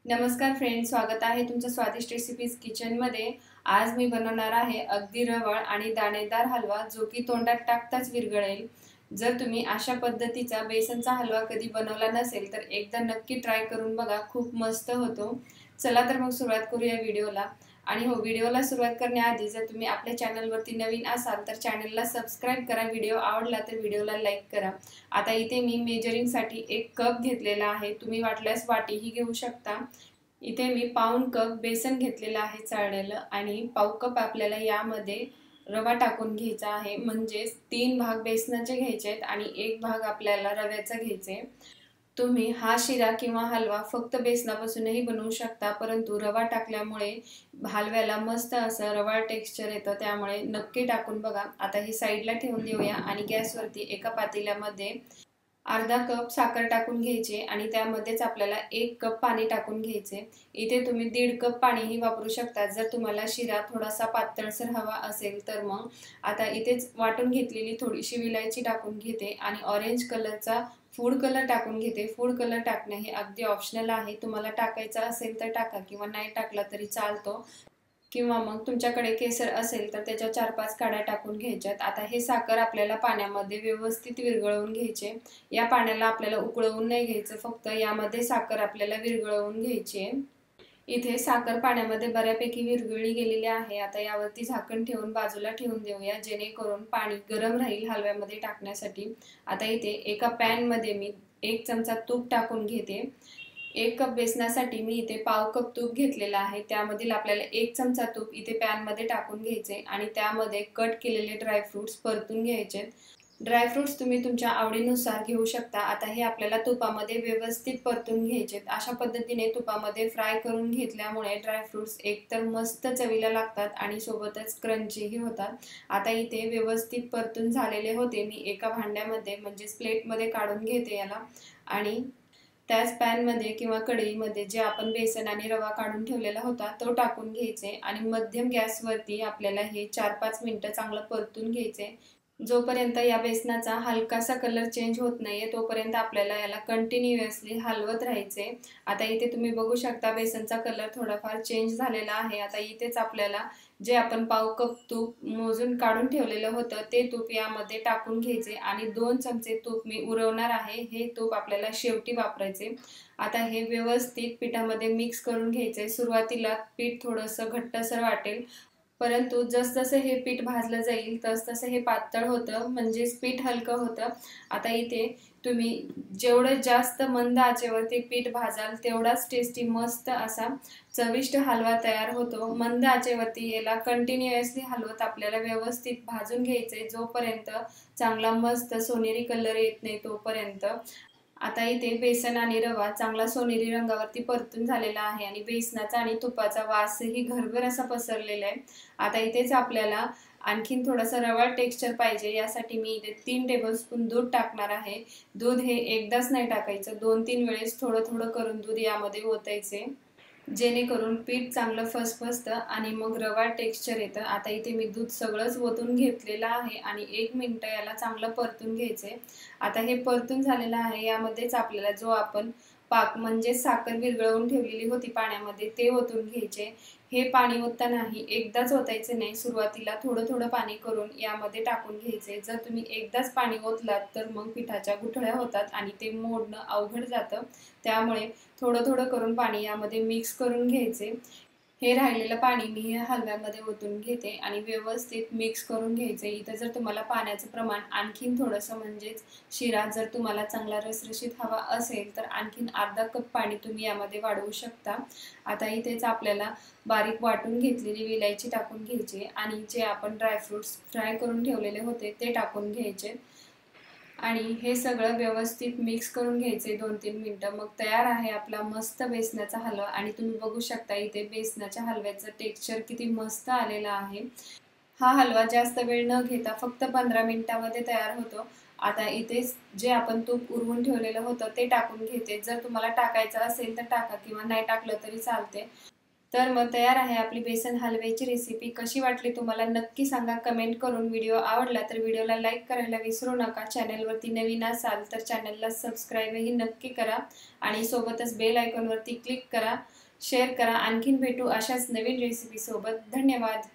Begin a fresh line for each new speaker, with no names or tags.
नमस्कार फ्रेंड्स, स्वागत आहे तुमच्या स्वादिष्ट रेसिपीज किचनमध्ये। आज मी बनवणार आहे अगदी रवाळ आणि दाणेदार हलवा, जो की तोंडात टाकताच विरघळेल। जर तुम्ही अशा पद्धतीचा बेसनचा हलवा कधी बनवला नसेल तर एकदा नक्की ट्राय करून बघा, खूप मस्त होतो। चला तर मग सुरुवात करूया व्हिडिओला। आणि हो, व्हिडिओला सुरुवात करण्याआधी जर तुम्ही आपल्या चॅनलवरती नवीन असाल तर चॅनलला सबस्क्राइब करा, व्हिडिओ आवडला तर व्हिडिओला लाईक करा। आता इथे मी मेजरिंगसाठी 1 कप घेतलेला आहे, तुम्ही वाटल्यास वाटीही घेऊ शकता। इथे मी पाऊण कप बेसन घेतलेलं आहे चाळलेलं, आणि पाव कप आपल्याला यामध्ये रवा टाकून घ्यायचा आहे। म्हणजे 3 भाग बेसनाचे घ्यायचे आहेत आणि 1 भाग आपल्याला रव्याचा घ्यायचे। तुम्ही हा शिरा किंवा हलवा फक्त बेसनापासूनही बनवू शकता, परंतु रवा टाकल्यामुळे हलव्याला मस्त असं रवाळ टेक्स्चर येतं, त्यामुळे नक्की टाकून बघा। आता ही साईडला ठेवून देऊया आणि गॅसवरती एका पातेल्यामध्ये अर्धा कप साखर टाकून घ्यायची आणि त्यामध्येच आपल्याला 1 कप पाणी टाकून घ्यायचे। इथे तुम्ही 1.5 कप पाणीही वापरू शकता जर तुम्हाला शिरा थोडासा पातळसर हवा असेल तर। मग आता इथेच वाटून घेतलेली थोडीशी विलायची टाकून घेते आणि ऑरेंज कलरचा फूड कलर टाकून घेते। फूड कलर टाकणे हे अगदी ऑप्शनल आहे, तुम्हाला टाकायचा असेल तर टाका किंवा नाही टाकला तरी चालतो। किंवा मग तुमच्याकडे केसर असेल तर त्याच्या 4-5 काड्या टाकून घ्यायच्यात। आता हे साखर आपल्याला पाण्यामध्ये व्यवस्थित विरघळवून घ्यायचे। या पाण्याला आपल्याला उकळवून नाही घ्यायचं, फक्त यामध्ये साखर आपल्याला विरघळवून घ्यायची आहे। इथे साखर पाण्यामध्ये बऱ्यापैकी विरघळली गेलेली आहे। आता यावरती झाकण ठेवून बाजूला ठेवून देऊया, जेणेकरून पाणी गरम राहील हलव्यामध्ये टाकण्यासाठी। आता इथे एका पॅन मध्ये मी 1 चमचा तूप टाकून घेते। 1 कप बेसनासाठी मी इथे पाव कप तूप घेतलेला आहे, त्यामधील आपल्याला 1 चमचा तूप इथे पॅन मध्ये टाकून घ्यायचे आणि त्यामध्ये कट केलेले ड्रायफ्रुट्स परतून घ्यायचे। ड्रायफ्रुट्स तुम्ही तुमच्या आवडीनुसार घेऊ शकता। आता हे आपल्याला तुपामध्ये व्यवस्थित परतून घ्यायचे। अशा पद्धतीने तुपामध्ये फ्राय करून घेतल्यामुळे ड्रायफ्रुट्स एकतर मस्त चवीला लागतात आणि सोबतच क्रंचीही होतात। आता इथे व्यवस्थित परतून झालेले होते, मी एका भांड्यामध्ये म्हणजे प्लेटमध्ये काढून घेते याला, आणि त्याच पॅनमध्ये किंवा कढईमध्ये जे आपण बेसन आणि रवा काढून ठेवलेला होता तो टाकून घ्यायचे आणि मध्यम गॅसवरती आपल्याला हे 4-5 मिनिटं चांगलं परतून घ्यायचे। जोपर्यंत या बेसनाचा हलकासा कलर चेंज होत नाहीये तोपर्यंत आपल्याला याला कंटिन्युअसली हलवत राहायचे। आता इथे तुम्ही बघू शकता बेसनचा कलर थोडाफार चेंज झालेला आहे। आता इथेच आपल्याला जे आपण पाव कप तूप मोजून काढून ठेवलेलं होतं ते तूप यामध्ये टाकून घ्यायचे आणि 2 चमचे तूप मी उरवणार आहे, हे तूप आपल्याला शेवटी वापरायचे। आता हे व्यवस्थित पिठामध्ये मिक्स करून घ्यायचे। सुरुवातीला पीठ थोडंसं घट्टसर वाटेल, परंतु जसजसे हे पीठ भाजलं जाईल तसतसं हे पातळ होतं, म्हणजे पीठ हलकं होतं। आता इथे तुम्ही जेवढं जास्त मंद आचेवरती पीठ भाजाल तेवढाच टेस्टी मस्त असा चविष्ट हलवा तयार होतो। मंद आचेवरती याला कंटिन्युअसली हलवत आपल्याला व्यवस्थित भाजून घ्यायचे, जोपर्यंत चांगला मस्त सोनेरी कलर येत नाही तोपर्यंत। आता इथे बेसन आणि रवा चांगला सोनेरी रंगावरती परतून झालेला आहे आणि बेसनाचा आणि तुपाचा वासही घरभर असा पसरलेला आहे। आता इथेच आपल्याला आणखीन थोडंसं रवाळ टेक्स्चर पाहिजे, यासाठी मी इथे 3 टेबलस्पून दूध टाकणार आहे। दूध हे एकदाच नाही टाकायचं, 2-3 वेळेस थोडं थोडं करून दूध यामध्ये ओतायचे, जेणेकरून पीठ चांगलं फसफसतं आणि मग रवाळ टेक्स्चर येतं। आता इथे मी दूध सगळंच ओतून घेतलेलं आहे आणि 1 मिनिट याला चांगलं परतून घ्यायचे। आता हे परतून झालेलं आहे, यामध्येच आपल्याला जो आपण पाक म्हणजे साखर विरघळवून ठेवलेली होती पाण्यामध्ये ते ओतून घ्यायचे। हे पाणी ओततानाही एकदाच ओतायचे नाही, सुरुवातीला थोडं थोडं पाणी करून यामध्ये टाकून घ्यायचे। जर तुम्ही एकदाच पाणी ओतलात तर मग पिठाच्या गुठळ्या होतात आणि ते मोडणं अवघड जातं, त्यामुळे थोडं थोडं करून पाणी यामध्ये मिक्स करून घ्यायचे। हे राहिलेलं पाणी मी या हलव्यामध्ये ओतून घेते आणि व्यवस्थित मिक्स करून घ्यायचे। इथं जर तुम्हाला पाण्याचं प्रमाण आणखीन थोडंसं म्हणजेच शिरा जर तुम्हाला चांगला रसरशीत हवा असेल तर आणखीन अर्धा कप पाणी तुम्ही यामध्ये वाढवू शकता। आता इथेच आपल्याला बारीक वाटून घेतलेली विलायची टाकून घ्यायची आणि जे आपण ड्रायफ्रुट्स फ्राय करून ठेवलेले होते ते टाकून घ्यायचे आणि हे सगळं व्यवस्थित मिक्स करून घ्यायचे 2-3 मिनिटं। मग तयार आहे आपला मस्त बेसनाचा हलवा आणि तुम्ही बघू शकता इथे बेसनाच्या हलव्याचं टेक्स्चर किती मस्त आलेलं आहे। हा हलवा जास्त वेळ न घेता फक्त 15 मिनिटांमध्ये तयार होतो। आता इथे जे आपण तूप उरवून ठेवलेलं होतं ते टाकून घेते, जर तुम्हाला टाकायचं असेल तर टाका किंवा नाही टाकलं तरी चालते। तर मग तयार आहे आपली बेसन हलव्याची रेसिपी। कशी वाटली तुम्हाला नक्की सांगा कमेंट करून। व्हिडिओ आवडला तर व्हिडिओला लाईक करायला विसरू नका। चॅनलवरती नवीन असाल तर चॅनलला सबस्क्राईबही नक्की करा आणि सोबतच बेल आयकॉनवरती क्लिक करा, शेअर करा। आणखीन भेटू अशाच नवीन रेसिपी सोबत। धन्यवाद।